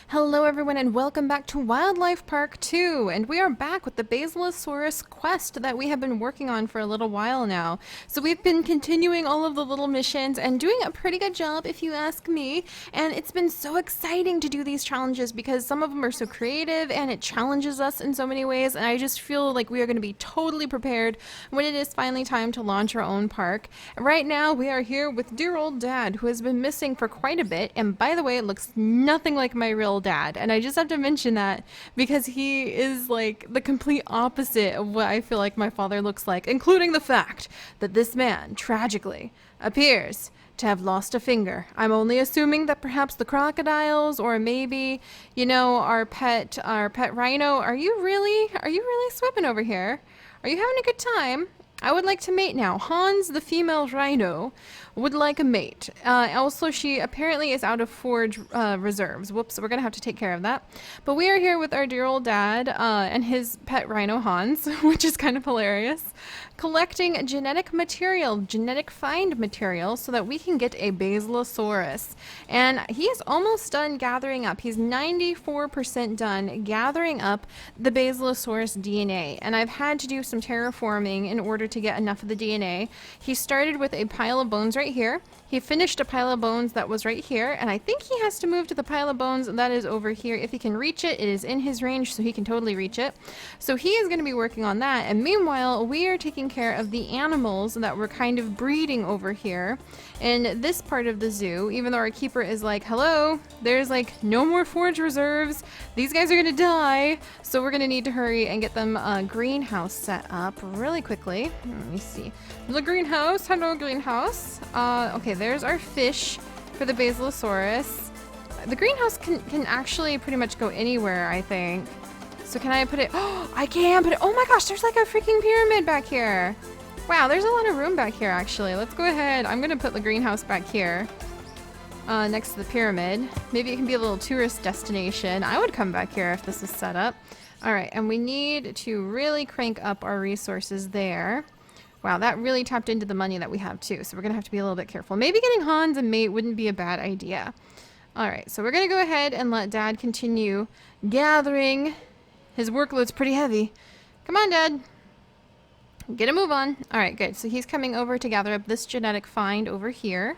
Hello everyone and welcome back to Wildlife Park 2, and we are back with the Basilosaurus quest that we have been working on for a little while now. So we've been continuing all of the little missions and doing a pretty good job if you ask me, and it's been so exciting to do these challenges because some of them are so creative and it challenges us in so many ways, and I just feel like we are going to be totally prepared when it is finally time to launch our own park. Right now we are here with dear old Dad, who has been missing for quite a bit, and by the way, it looks nothing like my real dad, and I just have to mention that because he is like the complete opposite of what I feel like my father looks like, including the fact that this man tragically appears to have lost a finger. I'm only assuming that perhaps the crocodiles, or maybe, you know, our pet rhino. Are you really swimming over here? Are you having a good time? I would like to mate now. Hans, the female rhino, would like a mate. Also, she apparently is out of forage reserves. Whoops, we're going to have to take care of that. But we are here with our dear old dad and his pet rhino, Hans, which is kind of hilarious, collecting genetic material, genetic find material, so that we can get a basilosaurus. And he is almost done gathering up. He's 94% done gathering up the basilosaurus DNA. And I've had to do some terraforming in order to get enough of the DNA. He started with a pile of bones right here. He finished a pile of bones that was right here, and I think he has to move to the pile of bones that is over here. If he can reach it, it is in his range, so he can totally reach it. So he is going to be working on that, and meanwhile, we are taking care of the animals that we're kind of breeding over here in this part of the zoo, even though our keeper is like, hello, there's like no more forage reserves. These guys are going to die, so we're going to need to hurry and get them a greenhouse set up really quickly. Let me see. The greenhouse. Hello, greenhouse. Okay, there's our fish for the basilosaurus. The greenhouse can actually pretty much go anywhere, I think. So can I put it? Oh, I can put it. Oh my gosh, there's like a freaking pyramid back here. Wow, there's a lot of room back here, actually. Let's go ahead. I'm going to put the greenhouse back here next to the pyramid. Maybe it can be a little tourist destination. I would come back here if this was set up. All right, and we need to really crank up our resources there. Wow, that really tapped into the money that we have too, so we're going to have to be a little bit careful. Maybe getting Hans a mate wouldn't be a bad idea. Alright, so we're going to go ahead and let Dad continue gathering. His workload's pretty heavy. Come on, Dad. Get a move on. Alright, good. So he's coming over to gather up this genetic find over here.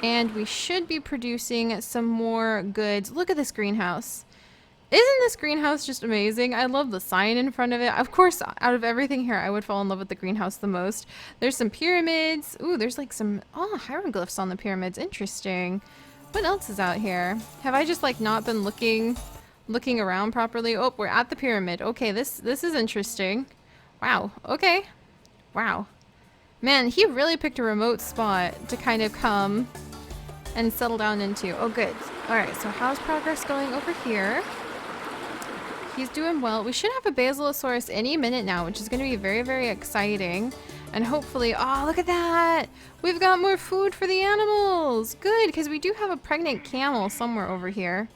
And we should be producing some more goods. Look at this greenhouse. Isn't this greenhouse just amazing? I love the sign in front of it. Of course, out of everything here, I would fall in love with the greenhouse the most. There's some pyramids. Ooh, there's like some hieroglyphs on the pyramids. Interesting. What else is out here? Have I just like not been looking around properly? Oh, we're at the pyramid. Okay, this is interesting. Wow. Okay. Wow. Man, he really picked a remote spot to kind of come and settle down into. Oh, good. All right, so how's progress going over here? He's doing well. We should have a basilosaurus any minute now, which is going to be very, very exciting. And hopefully, oh, look at that. We've got more food for the animals. Good, because we do have a pregnant camel somewhere over here.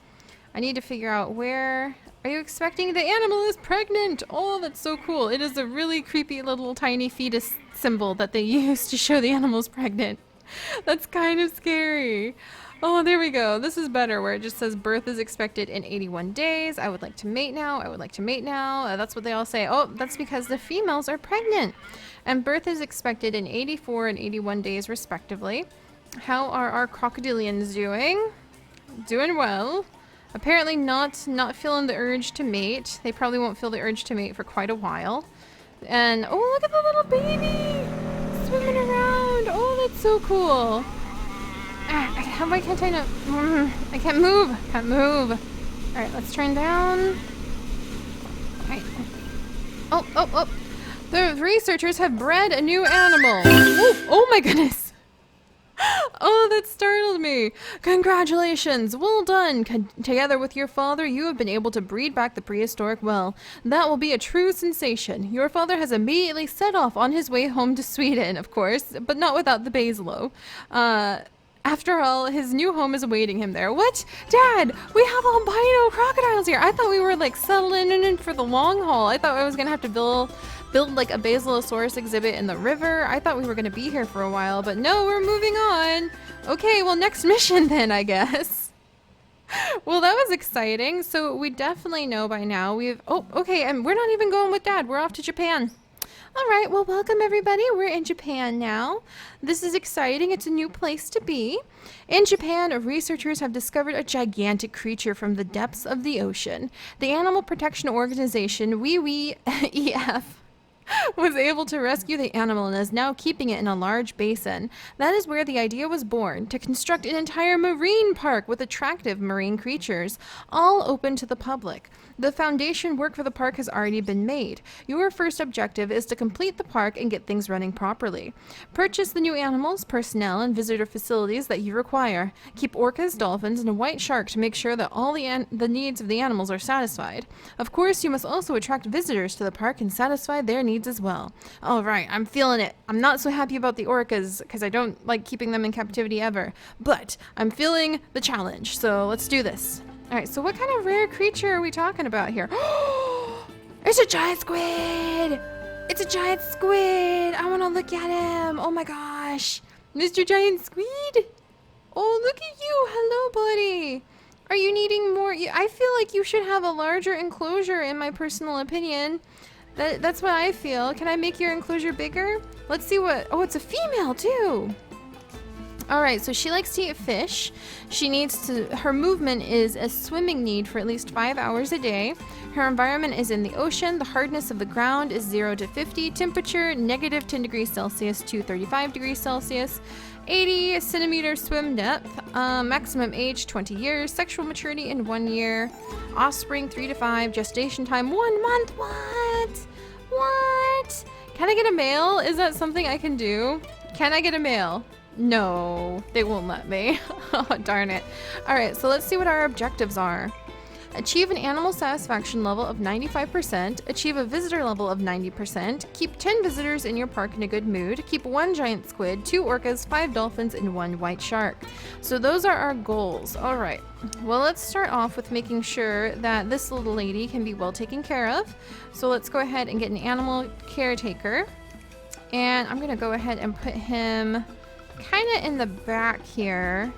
I need to figure out where. Are you expecting the animal is pregnant? Oh, that's so cool. It is a really creepy little tiny fetus symbol that they use to show the animal's pregnant. That's kind of scary. Oh, there we go. This is better, where it just says birth is expected in 81 days. I would like to mate now. I would like to mate now. That's what they all say. Oh, that's because the females are pregnant. And birth is expected in 84 and 81 days, respectively. How are our crocodilians doing? Doing well. Apparently not feeling the urge to mate. They probably won't feel the urge to mate for quite a while. And, oh, look at the little baby swimming around. Oh, that's so cool. Why can't I not? I can't move. Can't move. All right, let's turn down. All right. Oh. The researchers have bred a new animal. Oh my goodness. Oh, that startled me. Congratulations. Well done. Together with your father, you have been able to breed back the prehistoric well. That will be a true sensation. Your father has immediately set off on his way home to Sweden, of course, but not without the basilo. After all, his new home is awaiting him there. What? Dad, we have albino crocodiles here. I thought we were like settling in for the long haul. I thought I was going to have to build like a basilosaurus exhibit in the river. I thought we were going to be here for a while, but no, we're moving on. Okay, well, next mission then, I guess. Well, that was exciting. So we definitely know by now oh, okay, and we're not even going with Dad. We're off to Japan. All right, well, welcome everybody. We're in Japan now. This is exciting. It's a new place to be. In Japan, researchers have discovered a gigantic creature from the depths of the ocean. The Animal Protection Organization, WWEF, was able to rescue the animal and is now keeping it in a large basin. That is where the idea was born, to construct an entire marine park with attractive marine creatures, all open to the public. The foundation work for the park has already been made. Your first objective is to complete the park and get things running properly. Purchase the new animals, personnel, and visitor facilities that you require. Keep orcas, dolphins, and a white shark to make sure that all the needs of the animals are satisfied. Of course, you must also attract visitors to the park and satisfy their needs as well. All right, I'm feeling it. I'm not so happy about the orcas because I don't like keeping them in captivity ever, but I'm feeling the challenge, so let's do this. All right, so what kind of rare creature are we talking about here? It's a giant squid! It's a giant squid! I want to look at him! Oh my gosh! Mr. Giant Squid! Oh, look at you! Hello, buddy! Are you needing more? I feel like you should have a larger enclosure, in my personal opinion. That's what I feel. Can I make your enclosure bigger? Let's see what... Oh, it's a female, too! Alright, so she likes to eat fish. She needs to... Her movement is a swimming need for at least 5 hours a day. Her environment is in the ocean. The hardness of the ground is 0 to 50. Temperature, negative 10 degrees Celsius to 35 degrees Celsius. 80 centimeter swim depth. Maximum age, 20 years. Sexual maturity in 1 year. Offspring, 3 to 5. Gestation time, 1 month. What? What? Can I get a male? Is that something I can do? Can I get a male? No, they won't let me. Oh, darn it. All right, so let's see what our objectives are. Achieve an animal satisfaction level of 95%, achieve a visitor level of 90%, keep 10 visitors in your park in a good mood, keep 1 giant squid, 2 orcas, 5 dolphins, and 1 white shark. So those are our goals. All right, well, let's start off with making sure that this little lady can be well taken care of. So let's go ahead and get an animal caretaker. And I'm gonna go ahead and put him kind of in the back here,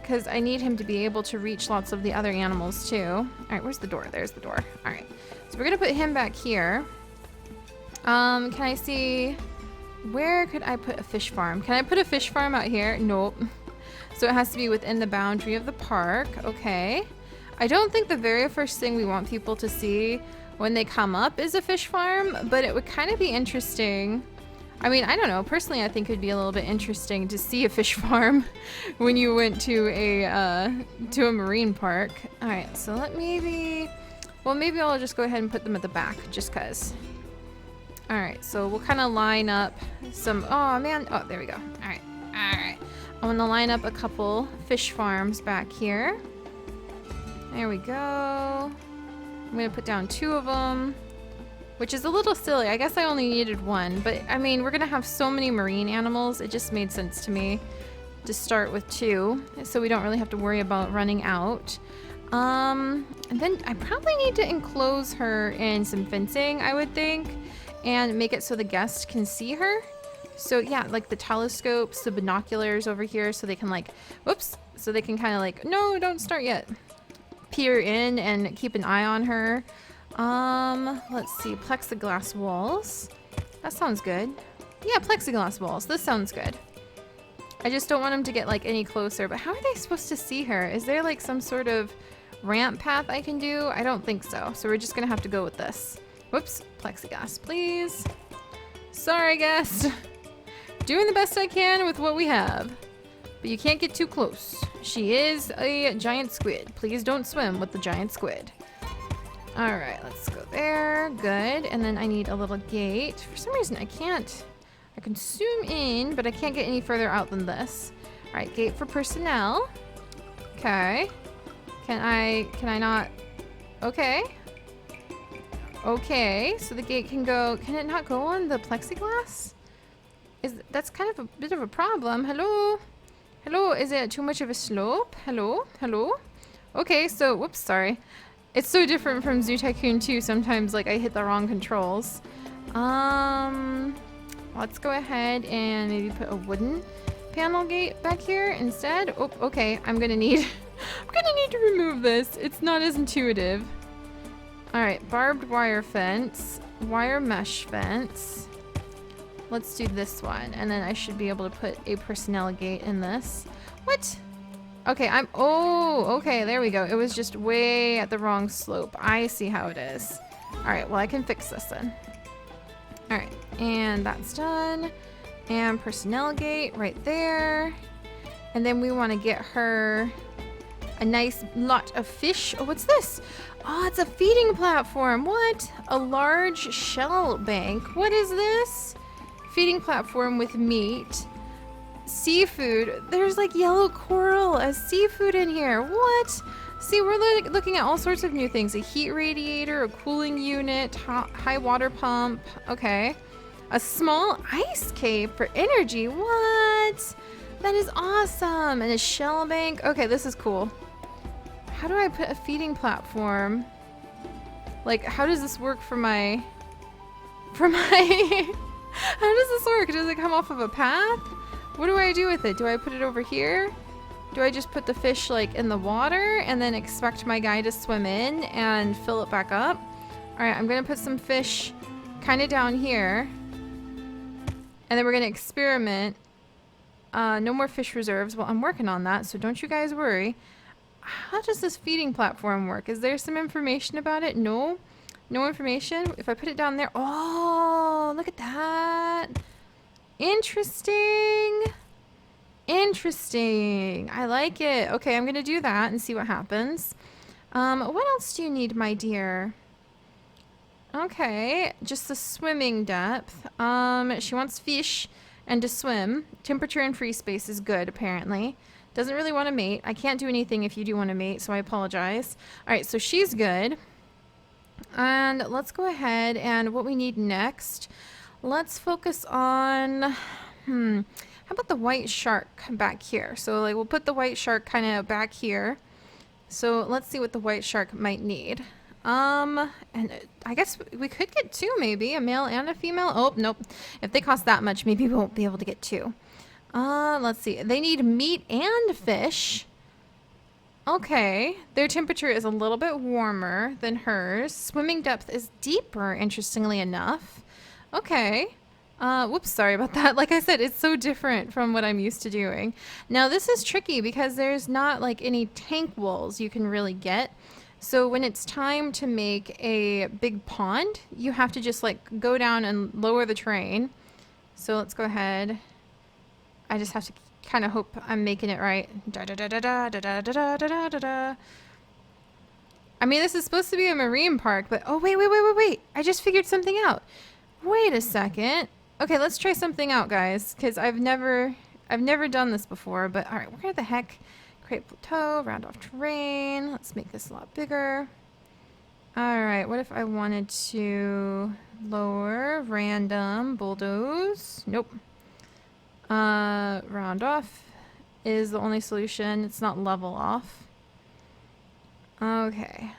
because I need him to be able to reach lots of the other animals too. All right, where's the door? There's the door. All right, so we're gonna put him back here. Can I see, where could I put a fish farm? Can I put a fish farm out here? Nope. So it has to be within the boundary of the park. Okay. I don't think the very first thing we want people to see when they come up is a fish farm, but it would kind of be interesting. I mean, I don't know. Personally, I think it would be a little bit interesting to see a fish farm when you went to a marine park. All right, so maybe I'll just go ahead and put them at the back, just cause. All right, so we'll kind of line up some. Oh man! Oh, there we go. All right, all right. I want to line up a couple fish farms back here. There we go. I'm gonna put down 2 of them. Which is a little silly. I guess I only needed 1, but I mean, we're gonna have so many marine animals, it just made sense to me to start with 2, so we don't really have to worry about running out. And then I probably need to enclose her in some fencing, I would think, and make it so the guests can see her. So yeah, like the telescopes, the binoculars over here, so they can like, whoops, so they can kind of like, no, don't start yet. Peer in and keep an eye on her. Let's see, plexiglass walls. That sounds good. Yeah, plexiglass walls. This sounds good. I just don't want them to get like any closer, but how are they supposed to see her? Is there like some sort of ramp path I can do? I don't think so. So we're just gonna have to go with this. Whoops, plexiglass, please. Sorry, guest. Doing the best I can with what we have. But you can't get too close. She is a giant squid. Please don't swim with the giant squid. All right, let's go there. Good. And then I need a little gate. For some reason, I can zoom in, but I can't get any further out than this. All right, gate for personnel. Okay. Can I not? Okay. Okay, so the gate can go, can it not go on the plexiglass? That's kind of a bit of a problem. Hello? Hello, is it too much of a slope? Hello? Hello? Okay, so, whoops, sorry. It's so different from Zoo Tycoon 2. Sometimes, like, I hit the wrong controls. Let's go ahead and maybe put a wooden panel gate back here instead. Oh, okay. I'm gonna need I'm gonna need to remove this. It's not as intuitive. Alright, barbed wire fence, wire mesh fence. Let's do this one, and then I should be able to put a personnel gate in this. What? Okay, oh, okay, there we go. It was just way at the wrong slope. I see how it is. Alright, well, I can fix this then. Alright, and that's done. And personnel gate right there. And then we want to get her a nice lot of fish. Oh, what's this? Oh, it's a feeding platform. What? A large shell bank. What is this? Feeding platform with meat. Seafood. There's like yellow coral as seafood in here. What? See, we're looking at all sorts of new things. A heat radiator, a cooling unit, high water pump. Okay. A small ice cave for energy. What? That is awesome. And a shell bank. Okay, this is cool. How do I put a feeding platform? Like, how does this work for my... how does this work? Does it come off of a path? What do I do with it? Do I put it over here? Do I just put the fish like in the water and then expect my guy to swim in and fill it back up? All right, I'm gonna put some fish kind of down here. And then we're gonna experiment. No more fish reserves. Well, I'm working on that, so don't you guys worry. How does this feeding platform work? Is there some information about it? No? No information? If I put it down there... Oh, look at that. Interesting. Interesting. I like it. Okay, I'm going to do that and see what happens. What else do you need, my dear? Okay, just the swimming depth. She wants fish and to swim. Temperature and free space is good, apparently. Doesn't really want to mate. I can't do anything if you do want to mate, so I apologize. All right, so she's good. And let's go ahead and what we need next. Let's focus on, how about the white shark back here? So like we'll put the white shark kind of back here. So let's see what the white shark might need. And I guess we could get two maybe, a male and a female. Oh, nope. If they cost that much, maybe we won't be able to get two. Let's see. They need meat and fish. Okay. Their temperature is a little bit warmer than hers. Swimming depth is deeper, interestingly enough. Okay. Whoops, sorry about that. Like I said, it's so different from what I'm used to doing. Now, this is tricky because there's not like any tank walls you can really get. So when it's time to make a big pond, you have to just like go down and lower the terrain. So let's go ahead. I just have to kind of hope I'm making it right. I mean, this is supposed to be a marine park, but oh, wait. I just figured something out. Wait a second. Okay, let's try something out, guys, because I've never done this before, but all right, where the heck? Create plateau, round off terrain. Let's make this a lot bigger. All right, what if I wanted to lower random bulldoze? Nope. Round off is the only solution. It's not level off. Okay.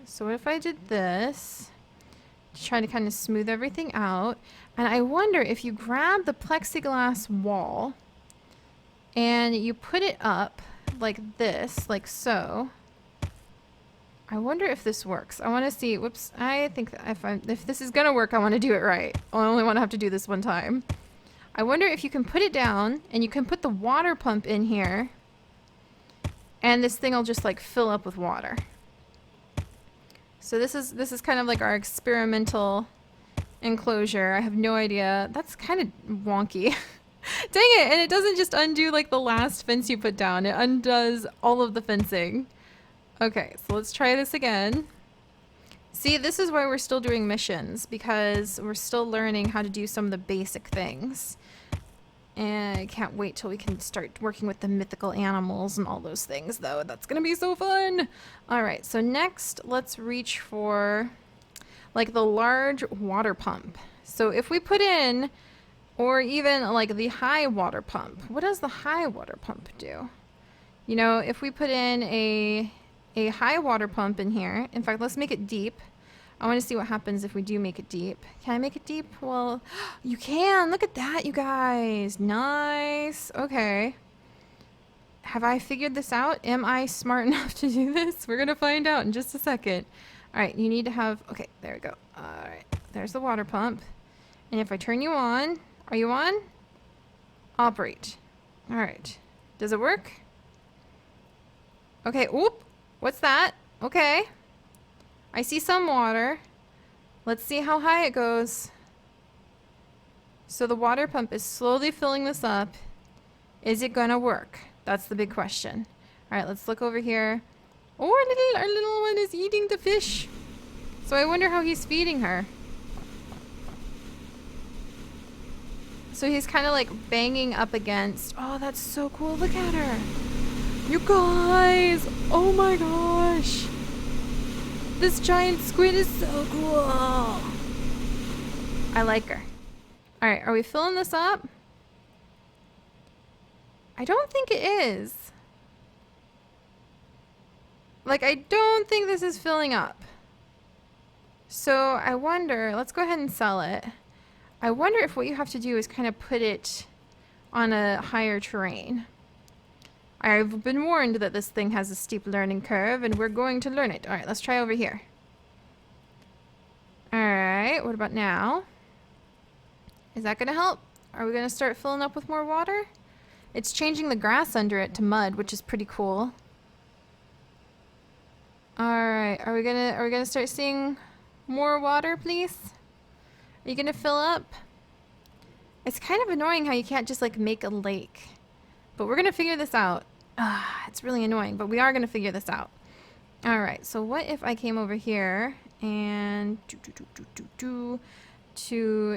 So what if I did this to try to kind of smooth everything out? And I wonder if you grab the plexiglass wall and you put it up like this, like so. I wonder if this works. I want to see. Whoops. I think that if this is going to work, I want to do it right. I only want to have to do this one time. I wonder if you can put it down and you can put the water pump in here and this thing will just like fill up with water. So this is kind of like our experimental enclosure. I have no idea. That's kind of wonky. Dang it, and it doesn't just undo like the last fence you put down. It undoes all of the fencing. Okay, so let's try this again. See, this is why we're still doing missions, because we're still learning how to do some of the basic things. And I can't wait till we can start working with the mythical animals and all those things, though. That's gonna be so fun! Alright, so next, let's reach for, like, the large water pump. So if we put in, or even, like, the high water pump. What does the high water pump do? You know, if we put in a high water pump in here. In fact, let's make it deep. I want to see what happens if we do make it deep. Can I make it deep? Well, you can. Look at that, you guys. Nice. Okay. Have I figured this out? Am I smart enough to do this? We're gonna find out in just a second. All right, you need to have, okay, there we go. All right, there's the water pump. And if I turn you on, are you on? Operate. All right, does it work? Okay, oop, what's that? Okay, I see some water. Let's see how high it goes. So the water pump is slowly filling this up. Is it gonna work? That's the big question. All right, let's look over here. Oh, our little one is eating the fish. So I wonder how he's feeding her. So he's kind of like banging up against. Oh, that's so cool. Look at her. You guys. Oh my gosh. This giant squid is so cool. I like her. All right, are we filling this up? I don't think it is. Like, I don't think this is filling up. So I wonder, let's go ahead and sell it. I wonder if what you have to do is kind of put it on a higher terrain. I've been warned that this thing has a steep learning curve, and we're going to learn it. All right, let's try over here. All right, what about now? Is that going to help? Are we going to start filling up with more water? It's changing the grass under it to mud, which is pretty cool. All right, are we gonna start seeing more water, please? Are you gonna fill up? It's kind of annoying how you can't just like make a lake, but we're gonna figure this out. It's really annoying, but we are gonna figure this out. All right, so what if I came over here and to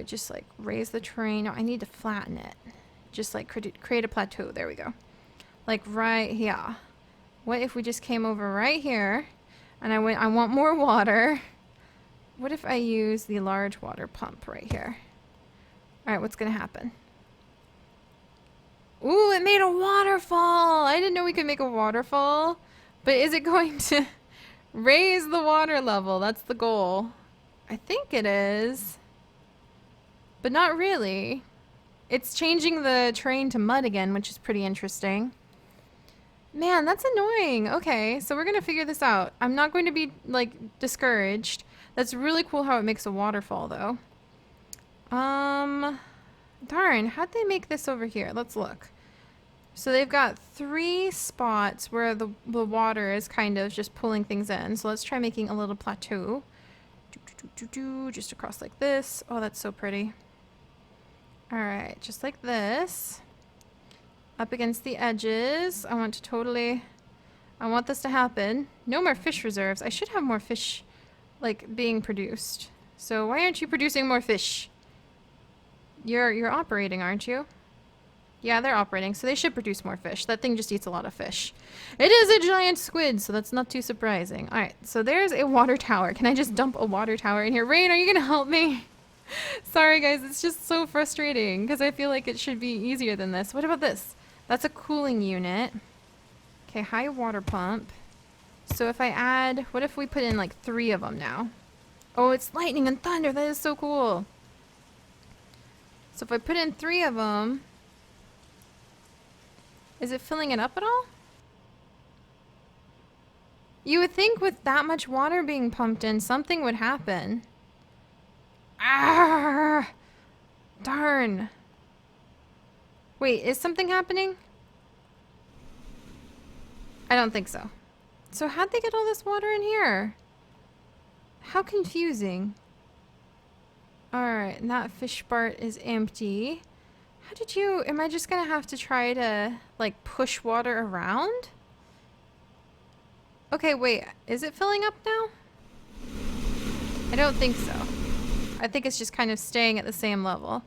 just like raise the terrain? No, I need to flatten it. Just like create a plateau. There we go. Like right here. What if we just came over right here and I want more water. What if I use the large water pump right here? All right, what's gonna happen? Ooh, it made a waterfall. I didn't know we could make a waterfall, but is it going to raise the water level? That's the goal. I think it is, but not really. It's changing the terrain to mud again, which is pretty interesting. Man, that's annoying. Okay, so we're gonna figure this out. I'm not going to be like discouraged. That's really cool how it makes a waterfall though. Darn, how'd they make this over here? Let's look. So they've got 3 spots where the water is kind of just pulling things in. So let's try making a little plateau. Just across like this. Oh, that's so pretty. All right, just like this. Up against the edges. I want this to happen. No more fish reserves. I should have more fish like being produced. So why aren't you producing more fish? You're operating, aren't you? Yeah, they're operating, so they should produce more fish. That thing just eats a lot of fish. It is a giant squid, so that's not too surprising. All right, so there's a water tower. Can I just dump a water tower in here? Rain, are you gonna help me? Sorry guys, it's just so frustrating because I feel like it should be easier than this. What about this? That's a cooling unit. Okay, high water pump. So if I add, what if we put in like 3 of them now? Oh, it's lightning and thunder. That is so cool. So if I put in 3 of them, is it filling it up at all? You would think with that much water being pumped in, something would happen. Ah! Darn. Wait, is something happening? I don't think so. So how'd they get all this water in here? How confusing. Alright, and that fish part is empty. How did you... Am I just gonna have to try to, like, push water around? Okay, wait. Is it filling up now? I don't think so. I think it's just kind of staying at the same level.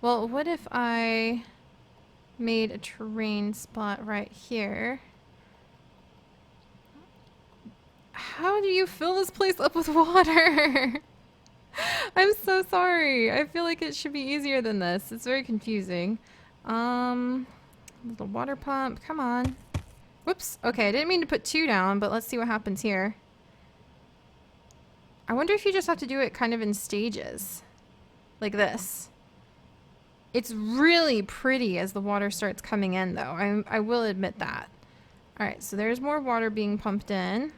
Well, what if I made a terrain spot right here? How do you fill this place up with water? I'm so sorry. I feel like it should be easier than this. It's very confusing. Little water pump. Come on. Whoops. Okay, I didn't mean to put 2 down, but let's see what happens here. I wonder if you just have to do it kind of in stages. Like this. It's really pretty as the water starts coming in, though. I will admit that. Alright, so there's more water being pumped in.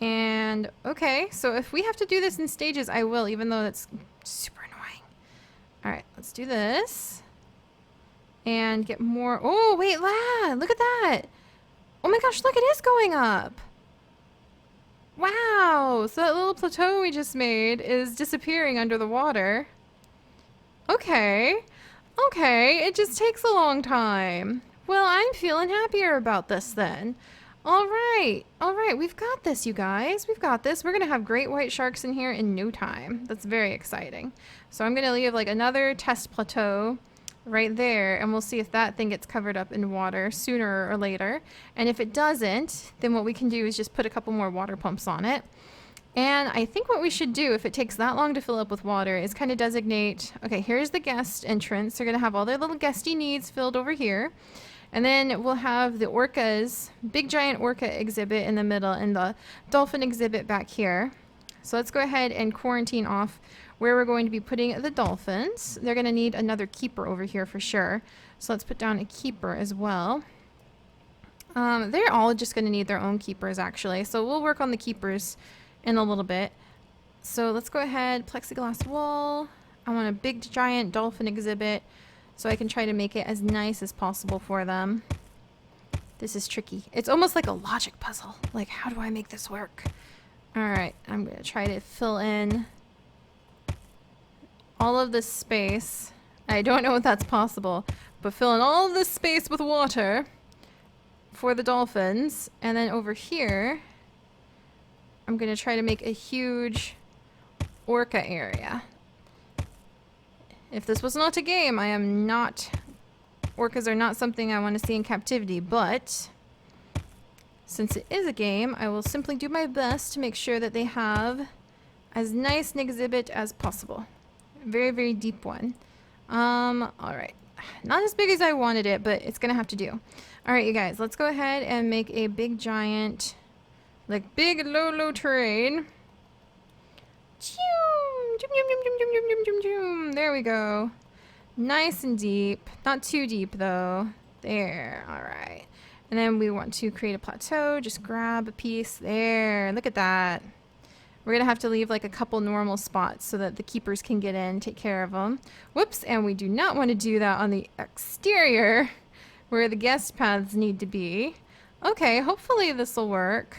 And, okay, so if we have to do this in stages, I will, even though that's super annoying. Alright, let's do this. And get more. Oh, wait, look at that. Oh my gosh, look, it is going up. Wow, so that little plateau we just made is disappearing under the water. Okay. Okay, it just takes a long time. Well, I'm feeling happier about this then. All right, we've got this, you guys. We've got this. We're going to have great white sharks in here in no time. That's very exciting. So I'm going to leave like another test plateau right there, and we'll see if that thing gets covered up in water sooner or later. And if it doesn't, then what we can do is just put a couple more water pumps on it. And I think what we should do, if it takes that long to fill up with water, is kind of designate, okay, here's the guest entrance. They're going to have all their little guesty needs filled over here. And then we'll have the orcas, big giant orca exhibit in the middle and the dolphin exhibit back here. So let's go ahead and quarantine off where we're going to be putting the dolphins. They're going to need another keeper over here for sure. So let's put down a keeper as well. They're all just going to need their own keepers actually. So we'll work on the keepers in a little bit. So let's go ahead, plexiglass wall. I want a big giant dolphin exhibit so I can try to make it as nice as possible for them. This is tricky. It's almost like a logic puzzle. Like, how do I make this work? All right, I'm going to try to fill in all of this space. I don't know if that's possible, but fill in all of this space with water for the dolphins. And then over here, I'm going to try to make a huge orca area. If this was not a game, I am not... Orcas are not something I want to see in captivity, but since it is a game, I will simply do my best to make sure that they have as nice an exhibit as possible. Very, very deep one. Alright. Not as big as I wanted it, but it's gonna have to do. Alright, you guys, let's go ahead and make a big giant, like big low terrain. There we go. Nice and deep. Not too deep though. There. Alright. And then we want to create a plateau. Just grab a piece. There. Look at that. We're going to have to leave like a couple normal spots so that the keepers can get in, take care of them. Whoops. And we do not want to do that on the exterior where the guest paths need to be. Okay. Hopefully this will work.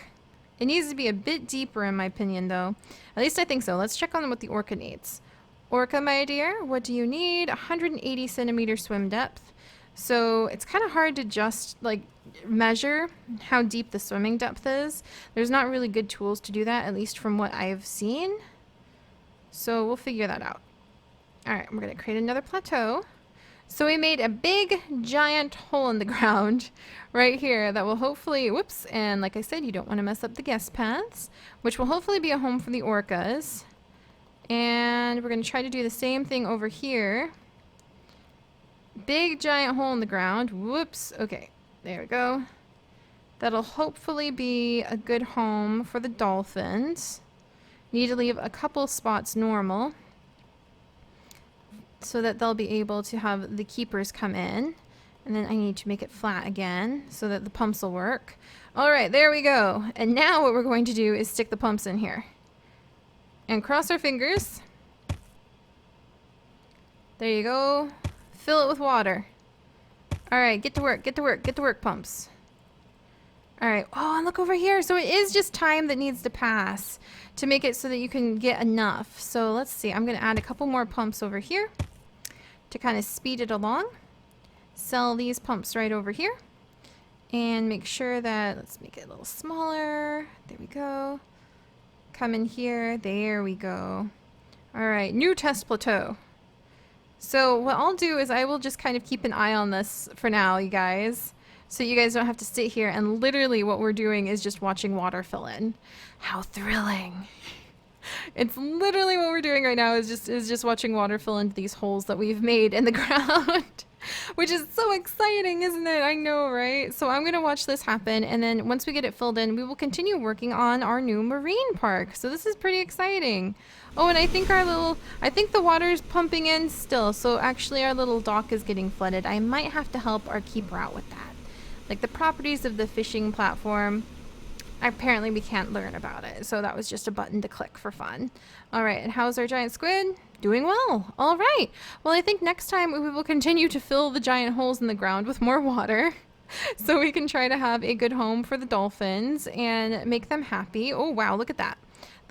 It needs to be a bit deeper in my opinion though. At least I think so. Let's check on what the orca needs. Orca, my dear, what do you need? 180 centimeter swim depth. So it's kind of hard to just like measure how deep the swimming depth is. There's not really good tools to do that, at least from what I've seen. So we'll figure that out. All right, we're going to create another plateau. So we made a big giant hole in the ground right here that will hopefully, whoops, and like I said, you don't want to mess up the guest paths, which will hopefully be a home for the orcas. And we're going to try to do the same thing over here. Big giant hole in the ground. Whoops. Okay, there we go. That'll hopefully be a good home for the dolphins. Need to leave a couple spots normal so that they'll be able to have the keepers come in. And then I need to make it flat again so that the pumps will work. All right, there we go. And now what we're going to do is stick the pumps in here. And cross our fingers. There you go. Fill it with water. Alright, get to work, get to work, get to work, pumps. Alright, oh, and look over here. So it is just time that needs to pass to make it so that you can get enough. So let's see, I'm going to add a couple more pumps over here to kind of speed it along. Sell these pumps right over here. And make sure that, let's make it a little smaller. There we go. Come in here. There we go. Alright, new test plateau. So what I'll do is I will just kind of keep an eye on this for now, you guys. So you guys don't have to sit here and literally what we're doing is just watching water fill in. How thrilling. It's literally what we're doing right now is just watching water fill into these holes that we've made in the ground. Which is so exciting, isn't it? I know, right? So I'm going to watch this happen, and then once we get it filled in, we will continue working on our new marine park. So this is pretty exciting. Oh, and I think the water's pumping in still, so actually our little dock is getting flooded. I might have to help our keeper out with that. like the properties of the fishing platform. Apparently we can't learn about it, so that was just a button to click for fun. All right, and how's our giant squid? Doing well. All right. Well, I think next time we will continue to fill the giant holes in the ground with more water so we can try to have a good home for the dolphins and make them happy. Oh, wow, look at that.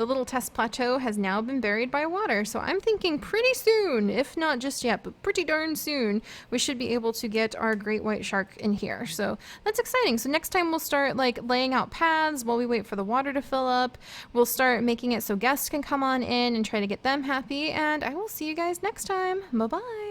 The little test plateau has now been buried by water, so I'm thinking pretty soon, if not just yet, but pretty darn soon, we should be able to get our great white shark in here. So that's exciting. So next time we'll start like laying out paths while we wait for the water to fill up. We'll start making it so guests can come on in and try to get them happy, and I will see you guys next time. Bye-bye.